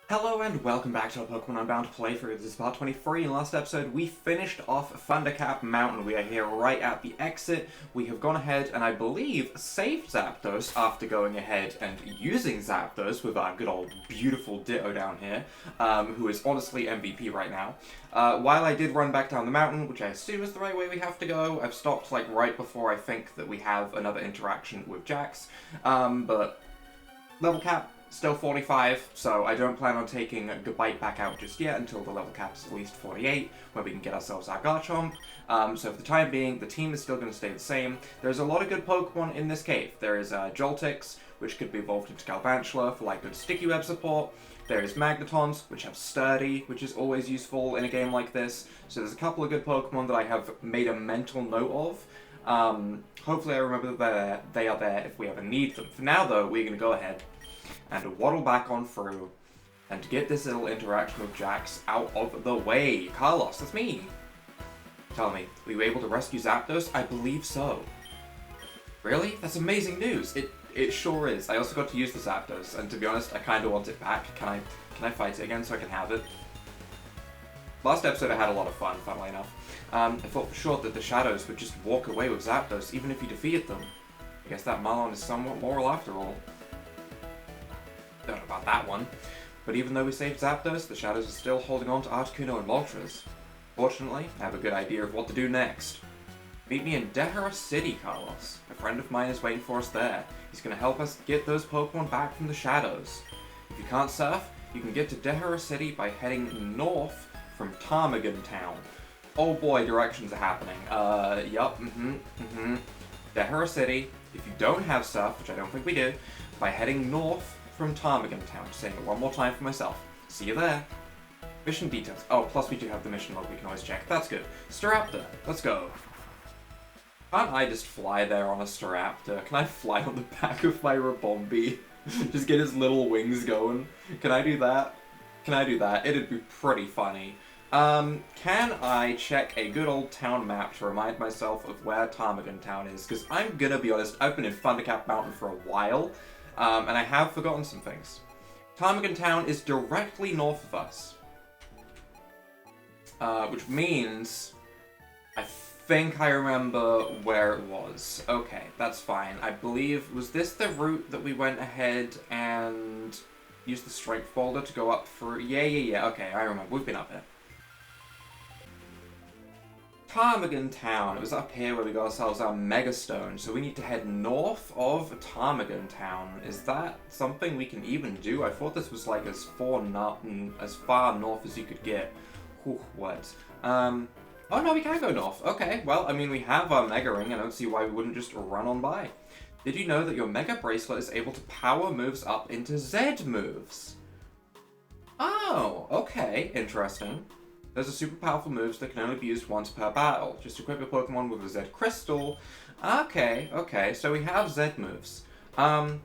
Hello and welcome back to our Pokemon Unbound playthrough. This is part 23. In the last episode, we finished off Thundercap Mountain. We are here right at the exit. We have gone ahead and I believe saved Zapdos after going ahead and using Zapdos with our good old beautiful Ditto down here, who is honestly MVP right now. While I did run back down the mountain, which I assume is the right way we have to go, I've stopped like right before I think that we have another interaction with Jax. But level cap still 45, so I don't plan on taking Garchompite back out just yet until the level cap is at least 48, where we can get ourselves our Garchomp. So for the time being, the team is still going to stay the same. There's a lot of good Pokemon in this cave. There is Joltix, which could be evolved into Galvantula for like good sticky web support. There is Magnetons, which have Sturdy, which is always useful in a game like this. So there's a couple of good Pokemon that I have made a mental note of. Hopefully I remember that they are there if we ever need them. For now though, we're going to go ahead and waddle back on through and get this little interaction with Jax out of the way. Carlos, that's me. Tell me, were you able to rescue Zapdos? I believe so. Really? That's amazing news. It sure is. I also got to use the Zapdos, and to be honest, I kind of want it back. Can I fight it again so I can have it? Last episode I had a lot of fun, funnily enough. I thought for sure that the Shadows would just walk away with Zapdos, even if you defeated them. I guess that Marlon is somewhat moral after all. Don't know about that one. But even though we saved Zapdos, the Shadows are still holding on to Articuno and Moltres. Fortunately, I have a good idea of what to do next. Meet me in Dehara City, Carlos. A friend of mine is waiting for us there. He's going to help us get those Pokemon back from the Shadows. If you can't surf, you can get to Dehara City by heading north from Ptarmigan Town. Oh boy, directions are happening. Yup, Dehara City, if you don't have surf, which I don't think we did, by heading north from Ptarmigan Town. Just saying it one more time for myself. See you there. Mission details. Oh, plus we do have the mission log we can always check. That's good. Staraptor, let's go. Can't I just fly there on a Staraptor? Can I fly on the back of my Rabombi? Just get his little wings going? Can I do that? Can I do that? It'd be pretty funny. Can I check a good old town map to remind myself of where Ptarmigan Town is? Because I'm gonna be honest, I've been in Thundercap Mountain for a while. And I have forgotten some things. Ptarmigan Town is directly north of us. Which means I think I remember where it was. Okay, that's fine. I believe, was this the route that we went ahead and used the strength folder to go up through? Yeah. Okay, I remember. We've been up here. Ptarmigan Town. It was up here where we got ourselves our Mega Stone, so we need to head north of Ptarmigan Town. Is that something we can even do? I thought this was like as far north as you could get. Whew, what? Oh no, we can go north. Okay, well, I mean, we have our Mega Ring. I don't see why we wouldn't just run on by. Did you know that your Mega Bracelet is able to power moves up into Z moves? Oh, okay, interesting. Those are super powerful moves that can only be used once per battle. Just equip your Pokemon with a Z Crystal. Okay, so we have Z moves. I'm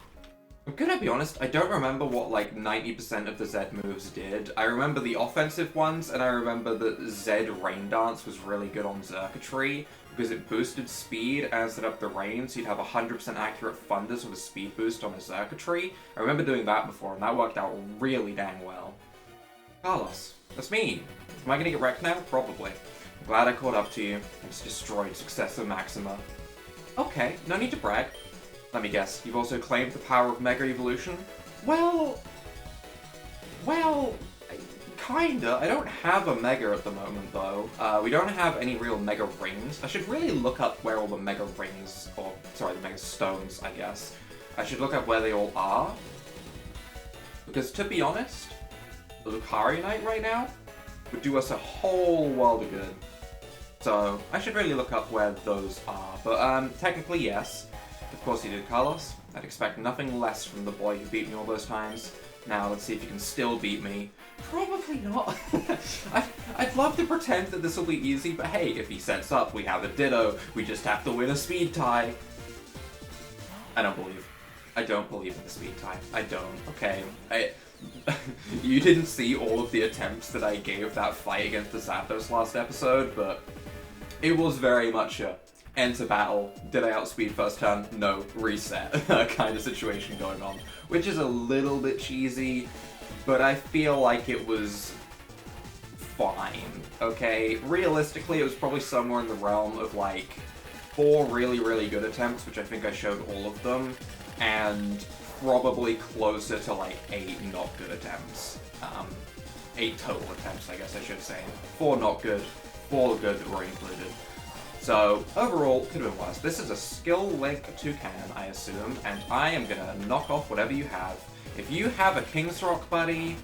gonna be honest, I don't remember what like 90% of the Z moves did. I remember the offensive ones, and I remember that Z Rain Dance was really good on Xurkitree, because it boosted speed and set up the rain, so you'd have 100% accurate Thunders with a speed boost on a Xurkitree. I remember doing that before, and that worked out really dang well. Carlos, that's me. Am I gonna get wrecked now? Probably. I'm glad I caught up to you and just destroyed Successor Maxima. Okay, no need to brag. Let me guess, you've also claimed the power of Mega Evolution? Well, kinda. I don't have a Mega at the moment, though. We don't have any real Mega Rings. I should really look up where all the Mega Rings, or, sorry, the Mega Stones, I guess. I should look up where they all are. Because, to be honest, the Lucario Knight right now would do us a whole world of good. So, I should really look up where those are. But, technically, yes. Of course you did, Carlos. I'd expect nothing less from the boy who beat me all those times. Now, let's see if you can still beat me. Probably not. I'd love to pretend that this will be easy, but hey, if he sets up, we have a Ditto. We just have to win a speed tie. I don't believe in the speed tie. I don't. Okay. You didn't see all of the attempts that I gave that fight against the Zapdos last episode, but it was very much a enter battle. Did I outspeed first turn? No. Reset. Kind of situation going on. Which is a little bit cheesy, but I feel like it was fine, okay? Realistically, it was probably somewhere in the realm of, like, 4 really, really good attempts, which I think I showed all of them, and probably closer to, like, 8 not good attempts. 8 total attempts, I guess I should say. 4 not good, 4 good that were included. So, overall, could have been worse. This is a skill link toucan, I assumed, and I am gonna knock off whatever you have. If you have a King's Rock, buddy,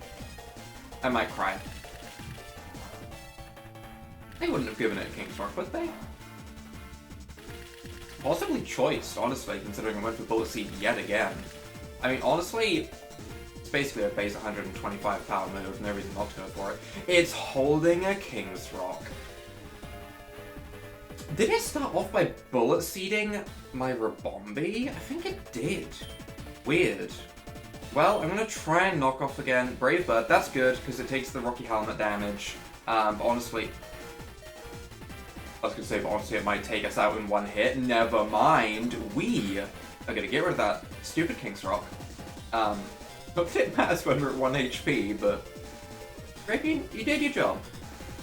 I might cry. They wouldn't have given it a King's Rock, would they? Possibly choice, honestly, considering I went for Bullet Seed yet again. I mean, honestly, it's basically a base 125 power move, no reason not to go for it. It's holding a King's Rock. Did it start off by Bullet Seeding my Rabombi? I think it did. Weird. Well, I'm gonna try and knock off again. Brave Bird, that's good, because it takes the Rocky Helmet damage. But honestly, I was gonna say, but honestly, it might take us out in one hit. Never mind. We are gonna get rid of that stupid King's Rock. Not that it matters when we're at 1 HP, but Drapion, you did your job.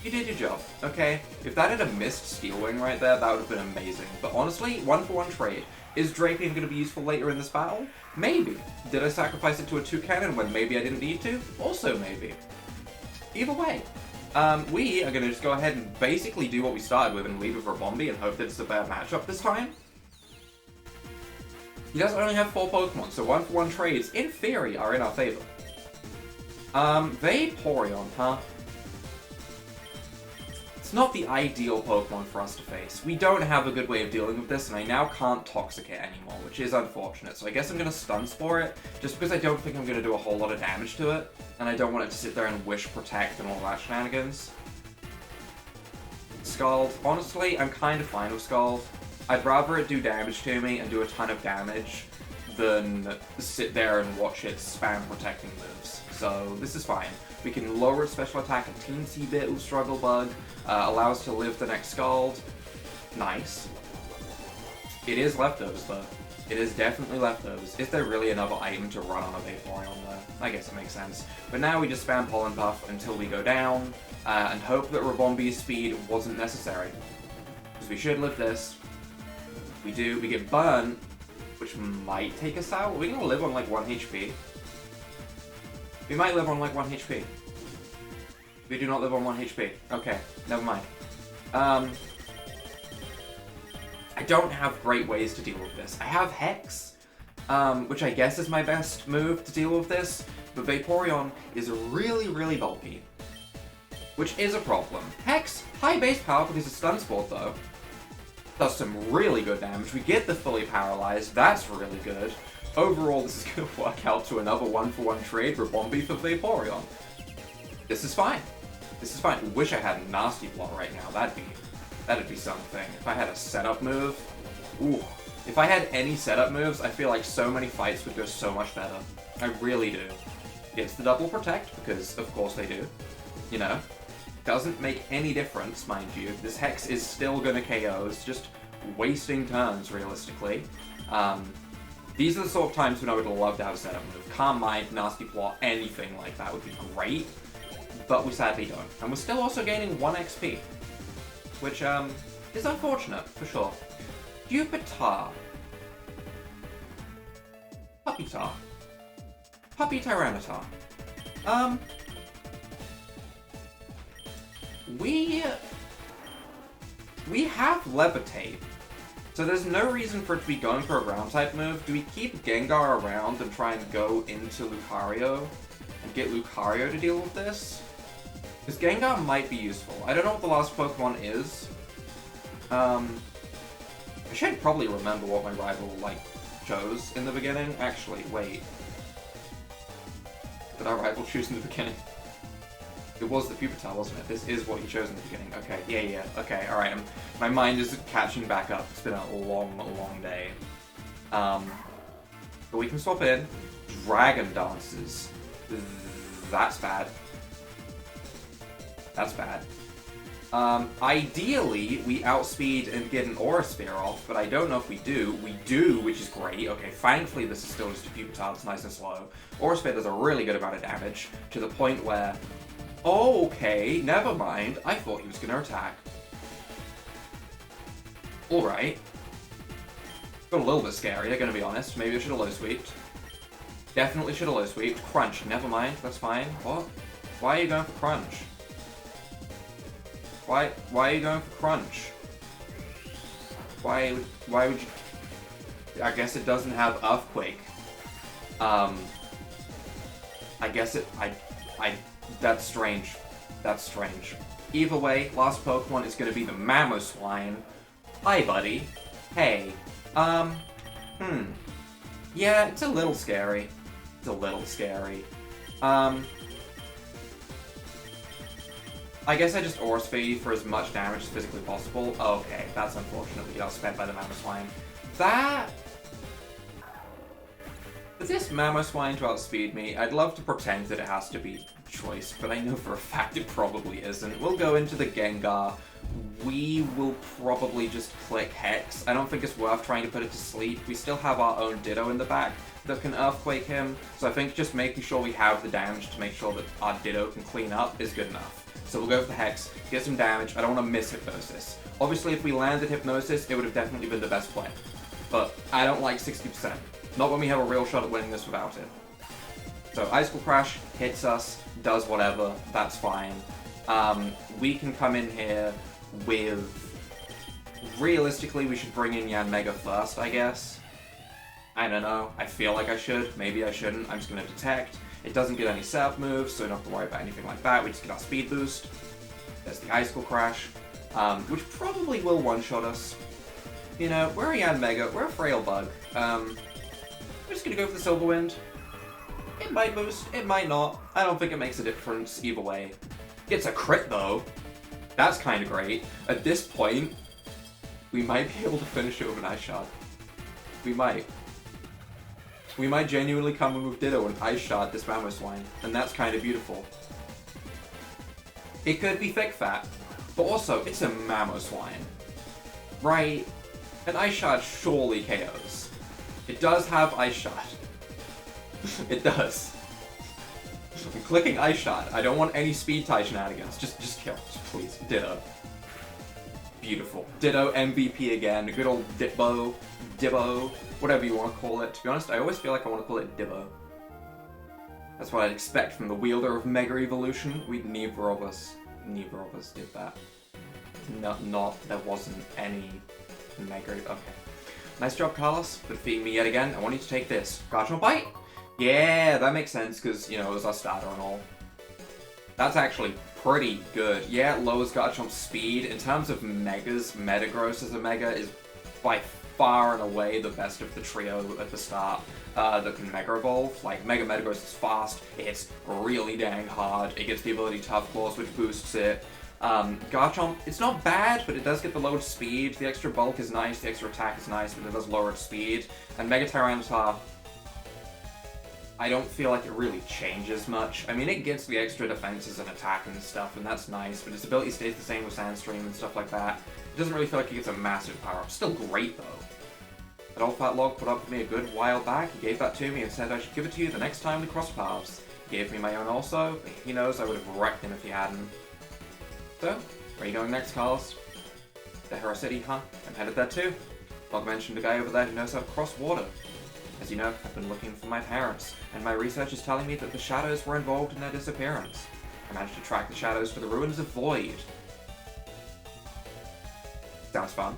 You did your job, okay? If that had a missed Steel Wing right there, that would have been amazing. But honestly, 1-for-1 trade. Is Drapion going to be useful later in this battle? Maybe. Did I sacrifice it to a Toucan when maybe I didn't need to? Also maybe. Either way. We are going to just go ahead and basically do what we started with and leave with Rabombi and hope that it's a better matchup this time. He does only have 4 Pokemon, so 1-for-1 trades, in theory, are in our favor. Vaporeon, huh? It's not the ideal Pokemon for us to face. We don't have a good way of dealing with this, and I now can't Toxic it anymore, which is unfortunate. So I guess I'm going to Stun Spore it, just because I don't think I'm going to do a whole lot of damage to it, and I don't want it to sit there and Wish Protect and all that shenanigans. Scald. Honestly, I'm kind of fine with Scald. I'd rather it do damage to me and do a ton of damage than sit there and watch it spam protecting moves. So this is fine. We can lower its special attack a teensy bit with Struggle Bug, allow us to live the next Scald. Nice. It is leftovers though. It is definitely leftovers. Is there really another item to run on a Vaporeon though? I guess it makes sense. But now we just spam Pollen Puff until we go down, and hope that Rabombi's speed wasn't necessary. Because we should live this. If we do, we get burnt, which might take us out. Are we gonna live on like 1 HP? We might live on like 1 HP. We do not live on 1 HP. Okay, never mind. I don't have great ways to deal with this. I have Hex, which I guess is my best move to deal with this, but Vaporeon is really, really bulky, which is a problem. Hex, high base power because it's Stun Sport though. Does some really good damage. We get the fully paralyzed, that's really good. Overall, this is going to work out to another 1-for-1 trade Rabombi for Vaporeon. This is fine. This is fine. Wish I had a Nasty Plot right now. That'd be something. If I had a setup move, ooh. If I had any setup moves, I feel like so many fights would go so much better. I really do. Gets the double protect, because of course they do. You know? Doesn't make any difference, mind you. This Hex is still gonna KO. It's just wasting turns, realistically. These are the sort of times when I would love to have a setup move. Calm Mind, Nasty Plot, anything like that would be great. But we sadly don't. And we're still also gaining 1 XP. Which, is unfortunate, for sure. Pupitar. Pupitar. Puppy Tyranitar. We have Levitate. So there's no reason for it to be going for a ground type move. Do we keep Gengar around and try and go into Lucario and get Lucario to deal with this? Because Gengar might be useful. I don't know what the last Pokemon is. I should probably remember what my rival, chose in the beginning. Actually, wait. Did our rival choose in the beginning? It was the Pupitar, wasn't it? This is what he chose in the beginning. Okay, yeah, okay, alright. My mind is catching back up. It's been a long, long day. But we can swap in. Dragon Dances. That's bad. That's bad. Ideally, we outspeed and get an Aura Sphere off, but I don't know if we do. We do, which is great. Okay, thankfully this is still just a few petals, nice and slow. Aura Sphere does a really good amount of damage, to the point where... Oh, okay, never mind. I thought he was gonna attack. Alright. Got a little bit scary, I'm gonna be honest. Maybe I should have low sweeped. Definitely should have low sweeped. Crunch, never mind, that's fine. What? Why are you going for Crunch? Why are you going for Crunch? Why would you... I guess it doesn't have Earthquake. I guess it... That's strange. That's strange. Either way, last Pokemon is gonna be the Mamoswine. Hi, buddy. Hey. Yeah, it's a little scary. It's a little scary. I guess I just Aura Sphere you for as much damage as physically possible. Okay, that's unfortunately outspent by the Mamoswine. That... Is this Mamoswine to outspeed me? I'd love to pretend that it has to be choice, but I know for a fact it probably isn't. We'll go into the Gengar. We will probably just click Hex. I don't think it's worth trying to put it to sleep. We still have our own Ditto in the back that can Earthquake him, so I think just making sure we have the damage to make sure that our Ditto can clean up is good enough. So we'll go for the Hex, get some damage. I don't want to miss Hypnosis. Obviously, if we landed Hypnosis, it would have definitely been the best play. But I don't like 60%. Not when we have a real shot at winning this without it. So Icicle Crash hits us, does whatever, that's fine. We can come in here with... Realistically, we should bring in Yanmega first, I guess. I don't know. I feel like I should. Maybe I shouldn't. I'm just going to Detect. It doesn't get any Surf moves, so we don't have to worry about anything like that. We just get our Speed Boost. There's the Icicle Crash, which probably will one-shot us. You know, we're a Yanmega. We're a Frail Bug. We're just going to go for the Silver Wind. It might boost. It might not. I don't think it makes a difference either way. It's a crit, though. That's kind of great. At this point, we might be able to finish it with an Ice Shot. We might. We might genuinely come in with Ditto and Ice Shot this Mamoswine, and that's kind of beautiful. It could be Thick Fat, but also, it's a Mamoswine. Right? An Ice Shot surely KOs. It does have Ice Shot. It does. I'm clicking Ice Shot. I don't want any Speed type shenanigans. Just kill. Just please. Ditto. Beautiful. Ditto MVP again. Good old Dibbo. Whatever you want to call it. To be honest, I always feel like I want to call it Dibbo. That's what I'd expect from the wielder of Mega Evolution. Neither of us did that. There wasn't any Mega... Okay. Nice job, Carlos, for defeating me yet again. I want you to take this. Garchompite? Yeah, that makes sense, because, you know, it was our starter and all. That's actually pretty good. Yeah, it lowers Garchomp's speed. In terms of Megas, Metagross as a Mega is by far and away the best of the trio at the start that can Mega Evolve. Like, Mega Metagross is fast, it hits really dang hard, it gets the ability Tough Claws, which boosts it. Garchomp, it's not bad, but it does get the lowered speed. The extra bulk is nice, the extra attack is nice, but it does lower its speed. And Mega Tyranitar, I don't feel like it really changes much. I mean, it gets the extra defenses and attack and stuff, and that's nice, but its ability stays the same with Sandstream and stuff like that. It doesn't really feel like it gets a massive power-up. Still great, though. That old fat log put up with me a good while back. He gave that to me and said I should give it to you the next time we cross paths. He gave me my own also. He knows I would have wrecked him if he hadn't. So, where are you going next, Carlos? Dehara City, huh? I'm headed there too. Log mentioned a guy over there who knows how to cross water. As you know, I've been looking for my parents, and my research is telling me that the Shadows were involved in their disappearance. I managed to track the Shadows to the ruins of Void. Sounds fun.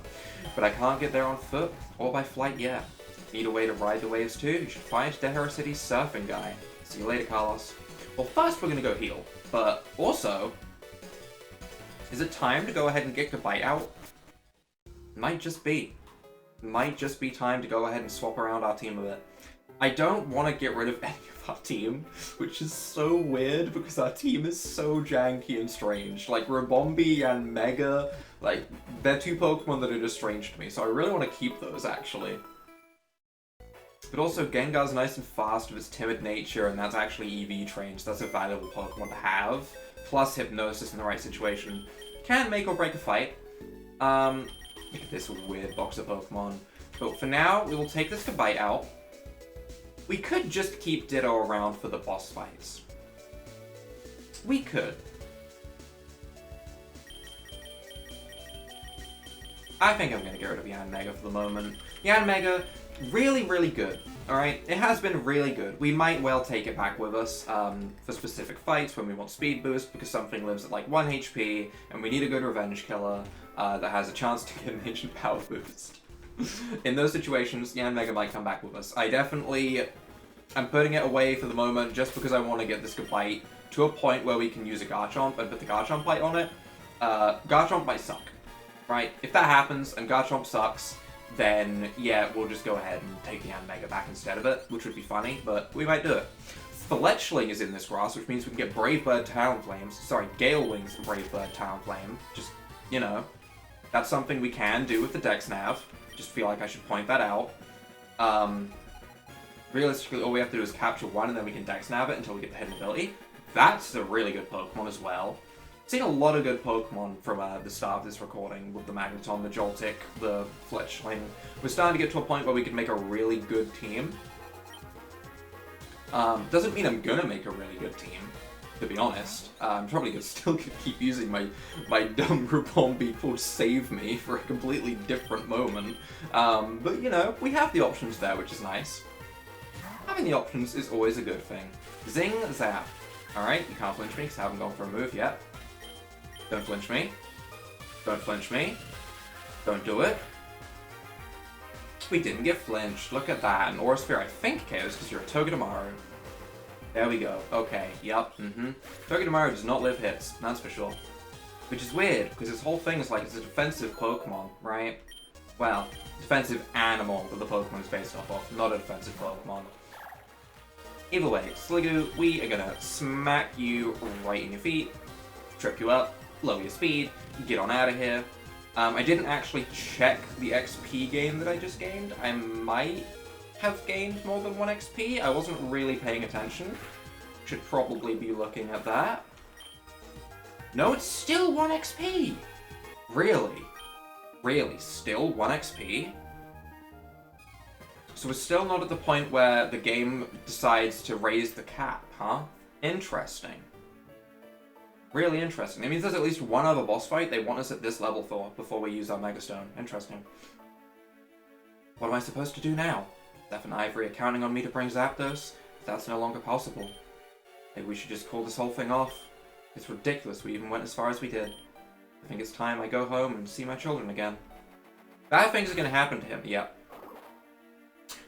But I can't get there on foot, or by flight yet. Need a way to ride the waves too? You should find Dehara City's surfing guy. See you later, Carlos. Well, first we're gonna go heal, but also... Is it time to go ahead and get the bite out? Might just be. Might just be time to go ahead and swap around our team a bit. I don't want to get rid of any of our team, which is so weird because our team is so janky and strange. Like, Rabombi and Mega, like, they're two Pokemon that are just strange to me, so I really want to keep those, actually. But also, Gengar's nice and fast with its timid nature, and that's actually EV trained, so that's a valuable Pokemon to have. Plus Hypnosis in the right situation can make or break a fight. Look at this weird box of Pokemon. But for now, we will take this Gabite out. We could just keep Ditto around for the boss fights. We could. I think I'm gonna get rid of Yanmega for the moment. Yanmega, really, really good. Alright? It has been really good. We might well take it back with us for specific fights when we want speed boost, because something lives at like 1 HP, and we need a good revenge killer that has a chance to get an ancient power boost. In those situations, Yanmega might come back with us. I'm putting it away for the moment just because I want to get this Gabite to a point where we can use a Garchomp and put the Garchompite on it. Garchomp might suck. Right? If that happens and Garchomp sucks, then yeah, we'll just go ahead and take the Yanmega back instead of it, which would be funny, but we might do it. Fletchling is in this grass, which means we can get Brave Bird Talonflames. Sorry, Gale Wings Brave Bird Talonflame. Just, you know, that's something we can do with the Dex Nav. Just feel like I should point that out. Realistically, all we have to do is capture one and then we can Dex Nav it until we get the hidden ability. That's a really good Pokemon as well. Seen a lot of good Pokemon from the start of this recording with the Magneton, the Joltik, the Fletchling. We're starting to get to a point where we can make a really good team. Doesn't mean I'm gonna make a really good team, to be honest. I'm probably gonna still keep using my dumb Groupon people to save me for a completely different moment. But you know, we have the options there, which is nice. Having the options is always a good thing. Zing, zap. Alright, you can't flinch me because I haven't gone for a move yet. Don't flinch me. Don't flinch me. Don't do it. We didn't get flinched. Look at that. An Aura Sphere, I think, KOs because you're a Togedemaru. There we go. Okay, yep, Togedemaru does not live hits, that's for sure. Which is weird, because this whole thing is like, it's a defensive Pokemon, right? Well, defensive animal that the Pokemon is based off of, not a defensive Pokemon. Either way, Sliggoo, we are gonna smack you right in your feet, trip you up, lower your speed, get on out of here. I didn't actually check the XP gain that I just gained. I might have gained more than 1 XP. I wasn't really paying attention. Should probably be looking at that. No, it's still 1 XP! Really? Really? Still 1 XP? So we're still not at the point where the game decides to raise the cap, huh? Interesting. Really interesting. It means there's at least one other boss fight they want us at this level for before we use our Mega Stone. Interesting. What am I supposed to do now? Zeph and Ivory are counting on me to bring Zapdos. That's no longer possible. Maybe we should just call this whole thing off. It's ridiculous we even went as far as we did. I think it's time I go home and see my children again. Bad things are going to happen to him, yep.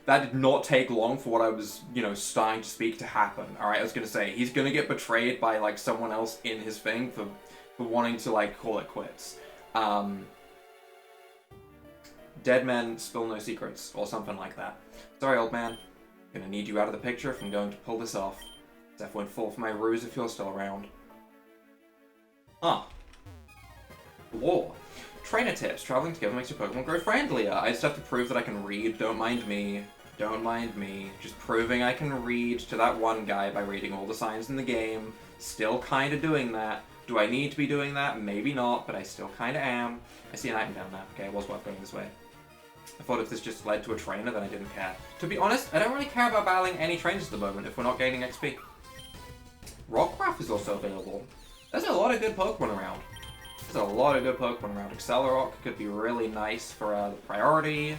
That did not take long for what I was, you know, starting to speak to happen. Alright, I was going to say, he's going to get betrayed by, like, someone else in his thing for wanting to, like, call it quits. Dead men spill no secrets, or something like that. Sorry, old man. Gonna need you out of the picture if I'm going to pull this off. Zeph won't fall for my ruse if you're still around. Huh. Lore. Trainer tips. Traveling together makes your Pokemon grow friendlier. I just have to prove that I can read. Don't mind me. Don't mind me. Just proving I can read to that one guy by reading all the signs in the game. Still kind of doing that. Do I need to be doing that? Maybe not, but I still kind of am. I see an item down there. Okay, it was worth going this way. I thought if this just led to a trainer, then I didn't care. To be honest, I don't really care about battling any trainers at the moment if we're not gaining XP. Rockruff is also available. There's a lot of good Pokemon around. There's a lot of good Pokemon around. Accelerock could be really nice for the priority,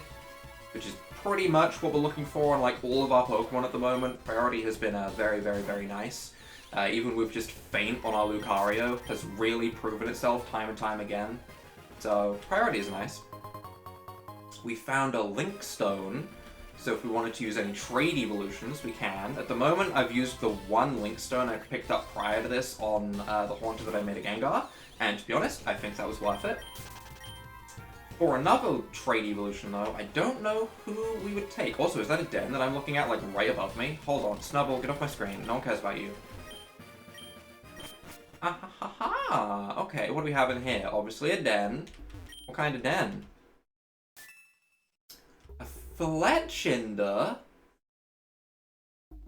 which is pretty much what we're looking for on like all of our Pokemon at the moment. Priority has been very, very, very nice. Even with just Faint on our Lucario has really proven itself time and time again. So priority is nice. We found a Link Stone, so if we wanted to use any trade evolutions, we can. At the moment, I've used the one Link Stone I picked up prior to this on the Haunter that I made a Gengar, and to be honest, I think that was worth it. For another trade evolution, though, I don't know who we would take. Also, is that a den that I'm looking at, like, right above me? Hold on, Snubble, get off my screen. No one cares about you. Ah ha ha ha! Okay, what do we have in here? Obviously a den. What kind of den? A Fletchinder?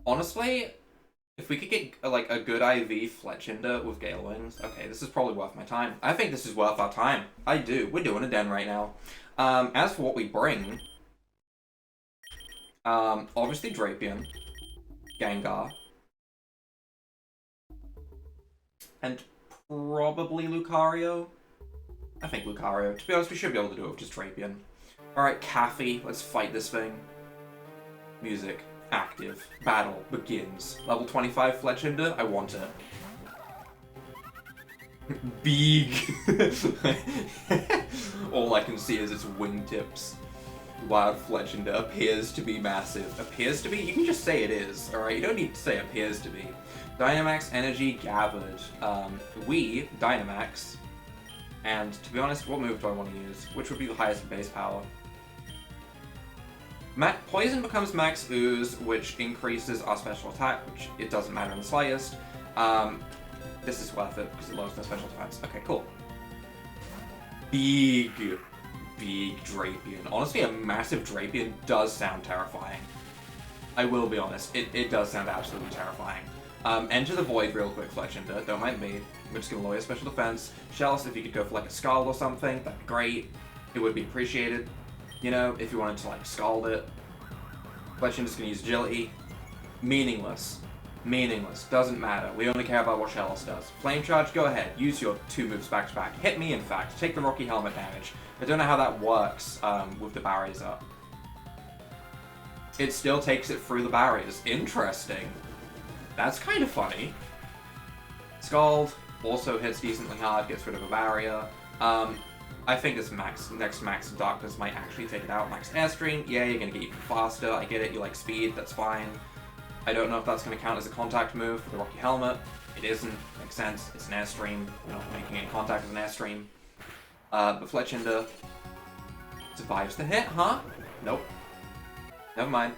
Honestly, If we could get like a good IV Fletchinder with Gale Wings, okay, this is probably worth my time. I think this is worth our time. I do. We're doing a den right now. As for what we bring, obviously Drapion, Gengar, and probably Lucario. I think Lucario. To be honest, we should be able to do it with just Drapion. Alright, Caffey, let's fight this thing. Music. Active. Battle begins. Level 25 Fletchinder, I want it. Big. All I can see is its wingtips. Wild Fletchinder appears to be massive. Appears to be? You can just say it is, alright? You don't need to say appears to be. Dynamax Energy gathered. Dynamax. And to be honest, what move do I want to use? Which would be the highest base power? Poison becomes Max Ooze, which increases our special attack, which it doesn't matter in the slightest. This is worth it because it lowers their special defense. Okay, cool. Big Drapion. Honestly, a massive Drapion does sound terrifying. I will be honest, it does sound absolutely terrifying. Enter the Void real quick, Fletchinder. Don't mind me. We're just gonna lower your special defense. Shells, if you could go for like a Scald or something, that'd be great. It would be appreciated. You know, if you wanted to like Scald it. Fletchinder's gonna use Agility. Meaningless. Meaningless. Doesn't matter. We only care about what Shellos does. Flame Charge, go ahead. Use your 2 moves back to back. Hit me, in fact. Take the Rocky Helmet damage. I don't know how that works with the barriers up. It still takes it through the barriers. Interesting. That's kind of funny. Scald also hits decently hard, gets rid of a barrier. I think this next Max Darkness might actually take it out. Max Airstream, yeah, you're gonna get even faster. I get it, you like speed, that's fine. I don't know if that's gonna count as a contact move for the Rocky Helmet. It isn't, makes sense, it's an Airstream. You're not making any contact with an Airstream. But Fletchinder survives the hit, huh? Nope. Never mind.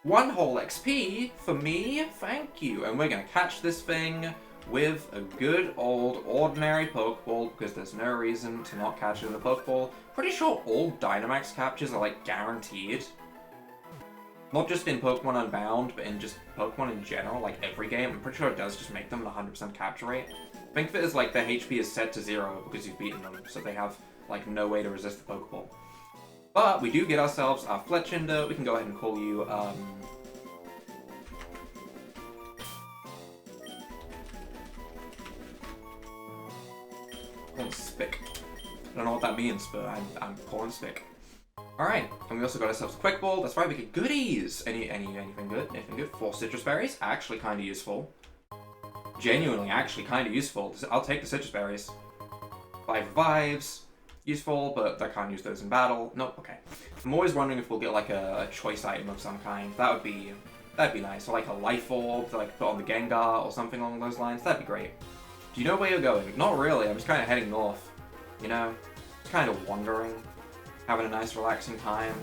1 whole XP for me, thank you. And we're gonna catch this thing with a good old ordinary Pokeball, because there's no reason to not catch it with a Pokeball. Pretty sure all Dynamax captures are like guaranteed. Not just in Pokemon Unbound, but in just Pokemon in general, like every game. I'm pretty sure it does just make them an 100% capture rate. Think of it as like their HP is set to 0 because you've beaten them, so they have like no way to resist the Pokeball. But we do get ourselves our Fletchinder. We can go ahead and call you, Spick. I don't know what that means, but I'm calling Spick. Alright, and we also got ourselves a Quick Ball. That's right, we get goodies! Anything good? Anything good? 4 Citrus Berries? Actually kinda useful. Genuinely, actually kinda useful. I'll take the Citrus Berries. 5 Revives. Useful, but I can't use those in battle. Nope, okay. I'm always wondering if we'll get like a choice item of some kind. That'd be nice. Or like a Life Orb to like put on the Gengar or something along those lines. That'd be great. Do you know where you're going? Not really, I'm just kind of heading north. You know? Just kind of wandering. Having a nice relaxing time.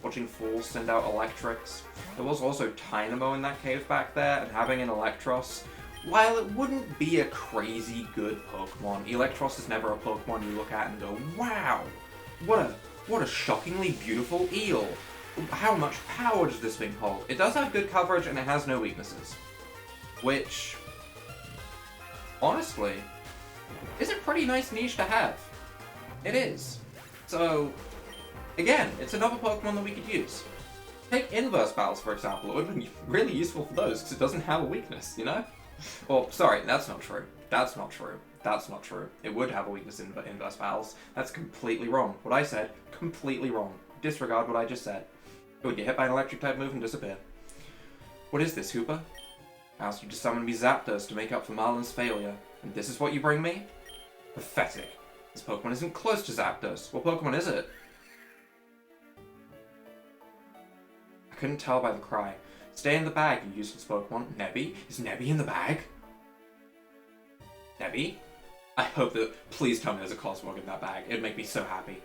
Watching fools send out electrics. There was also Tynamo in that cave back there, and having an Electros, while it wouldn't be a crazy good Pokemon, Electros is never a Pokemon you look at and go, wow! What a shockingly beautiful eel! How much power does this thing hold? It does have good coverage and it has no weaknesses. Which, honestly, is a pretty nice niche to have. It is. So, again, it's another Pokemon that we could use. Take Inverse Battles, for example. It would have been really useful for those, because it doesn't have a weakness, you know? Well, sorry, that's not true. That's not true. That's not true. It would have a weakness in Inverse Battles. That's completely wrong. What I said, completely wrong. Disregard what I just said. It would get hit by an electric-type move and disappear. What is this, Hooper? I asked you to summon me Zapdos to make up for Marlin's failure, and this is what you bring me? Pathetic. This Pokemon isn't close to Zapdos. What Pokemon is it? I couldn't tell by the cry. Stay in the bag, you useless Pokemon. Nebby? Is Nebby in the bag? Nebby? I hope that... Please tell me there's a Cosmog in that bag. It'd make me so happy.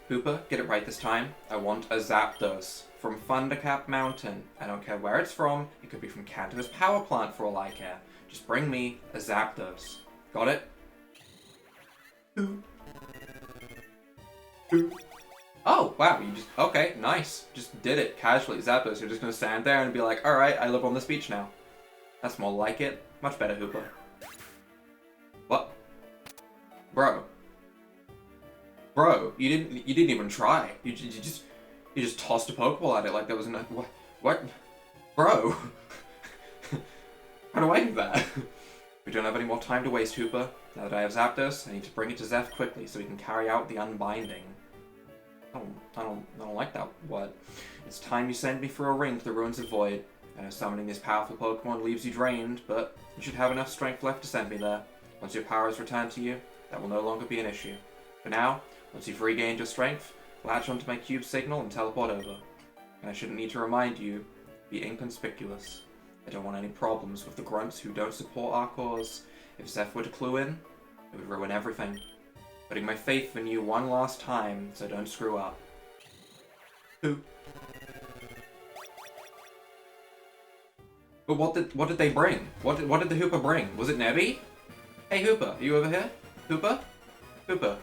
Hooper, get it right this time. I want a Zapdos. From Thundercap Mountain. I don't care where it's from. It could be from Canada's power plant for all I care. Just bring me a Zapdos. Got it? Oh, wow, you just... Okay, nice. Just did it casually. Zapdos, you're just gonna stand there and be like, alright, I live on this beach now. That's more like it. Much better, Hooper. What? Bro. Bro, you didn't even try. You just tossed a Pokeball at it like there was no... What? Bro. How do I do that? We don't have any more time to waste, Hooper. Now that I have Zapdos, I need to bring it to Zeph quickly so we can carry out the unbinding. I don't like that word. It's time you send me for a ring to the Ruins of Void. I know summoning this powerful Pokemon leaves you drained, but you should have enough strength left to send me there. Once your power is returned to you, that will no longer be an issue. For now, once you've regained your strength, latch onto my cube signal and teleport over. And I shouldn't need to remind you, be inconspicuous. I don't want any problems with the grunts who don't support our cause. If Zeph were to clue in, it would ruin everything. Putting my faith in you one last time, so don't screw up. Who? But what did they bring? What did the Hooper bring? Was it Nebby? Hey Hooper, are you over here? Hooper? Hooper.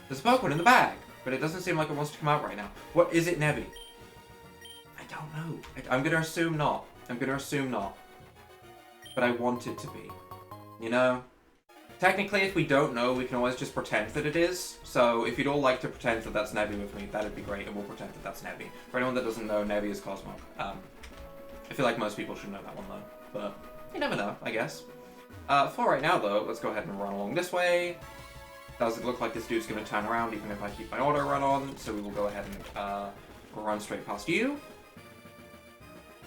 There's a Pokemon in the bag, but it doesn't seem like it wants to come out right now. What is it, Nebby? I don't know. I'm gonna assume not. I'm gonna assume not. But I want it to be. You know? Technically, if we don't know, we can always just pretend that it is. So, if you'd all like to pretend that that's Nebby with me, that'd be great, and we'll pretend that that's Nebby. For anyone that doesn't know, Nebby is Cosmo. I feel like most people should know that one, though. But, you never know, I guess. For right now, though, let's go ahead and run along this way. Does it look like this dude's going to turn around, even if I keep my auto run on? So we will go ahead and run straight past you.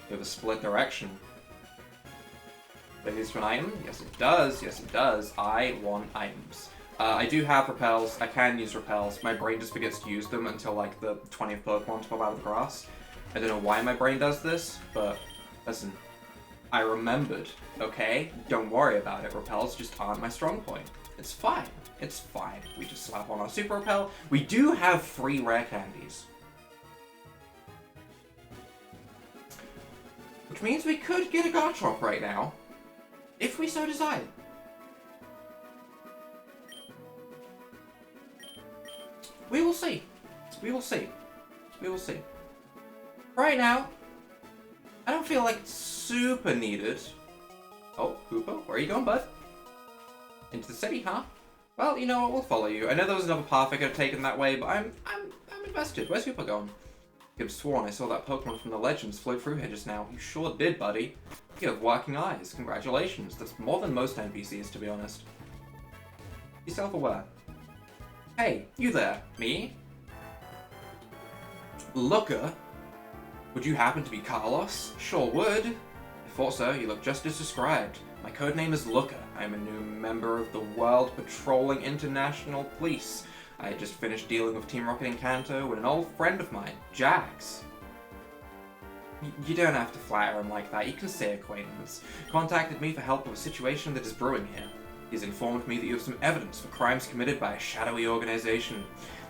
We have a split direction. Plays for an item? Yes, it does. Yes, it does. I want items. I do have repels. I can use repels. My brain just forgets to use them until, like, the 20th Pokemon to pop out of the grass. I don't know why my brain does this, but listen. I remembered, okay? Don't worry about it. Repels just aren't my strong point. It's fine. It's fine. We just slap on our Super Repel. We do have 3 rare candies. Which means we could get a Garchomp right now. If we so desire. We will see. We will see. We will see. Right now, I don't feel like it's super needed. Oh, Hooper, where are you going, bud? Into the city, huh? Well, you know what, we'll follow you. I know there was another path I could have taken that way, but I'm invested. Where's Hooper going? I could have sworn I saw that Pokemon from the Legends float through here just now. You sure did, buddy. You have working eyes. Congratulations. That's more than most NPCs, to be honest. Be self-aware. Hey, you there. Me? Looker? Would you happen to be Carlos? Sure would. I thought so. You look just as described. My codename is Looker. I am a new member of the World Patrolling International Police. I had just finished dealing with Team Rocket and Kanto with an old friend of mine, Jax. You don't have to flatter him like that. You can say acquaintance. Contacted me for help with a situation that is brewing here. He's informed me that you have some evidence for crimes committed by a shadowy organization.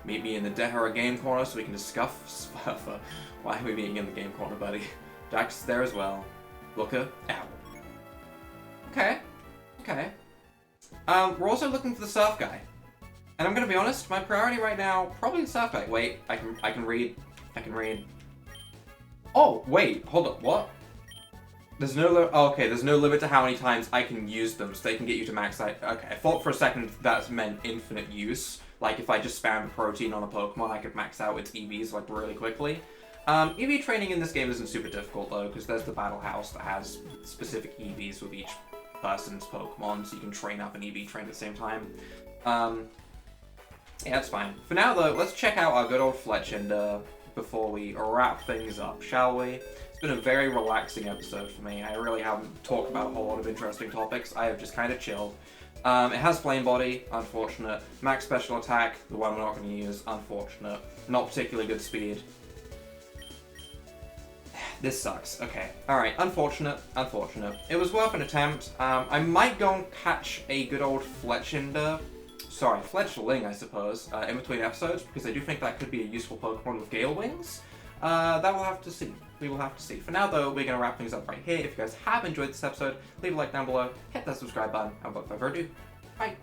Meet me in the Dehara Game Corner so we can discuss further. Why are we meeting in the Game Corner, buddy? Jax is there as well. Looker, out. Okay. Okay. We're also looking for the surf guy. And I'm gonna be honest, my priority right now, probably the surf guy. Wait, I can read. I can read. Oh, wait, hold up, what? There's no okay, there's no limit to how many times I can use them, so they can get you to max height. Okay, I thought for a second that meant infinite use. Like, if I just spammed protein on a Pokemon, I could max out its EVs, like, really quickly. EV training in this game isn't super difficult, though, because there's the Battle House that has specific EVs with each person's Pokemon, so you can train up an EV train at the same time. Yeah, that's fine. For now, though, let's check out our good old Fletchinder before we wrap things up, shall we? It's been a very relaxing episode for me. I really haven't talked about a whole lot of interesting topics. I have just kind of chilled. It has Flame Body, unfortunate. Max Special Attack, the one we're not going to use, unfortunate. Not particularly good speed. This sucks. Okay. Alright, unfortunate. Unfortunate. It was worth an attempt. I might go and catch a good old Fletchinder. Sorry, Fletchling, I suppose, in between episodes, because I do think that could be a useful Pokemon with Gale Wings. That we'll have to see. We will have to see. For now, though, we're going to wrap things up right here. If you guys have enjoyed this episode, leave a like down below, hit that subscribe button, and without further ado, bye!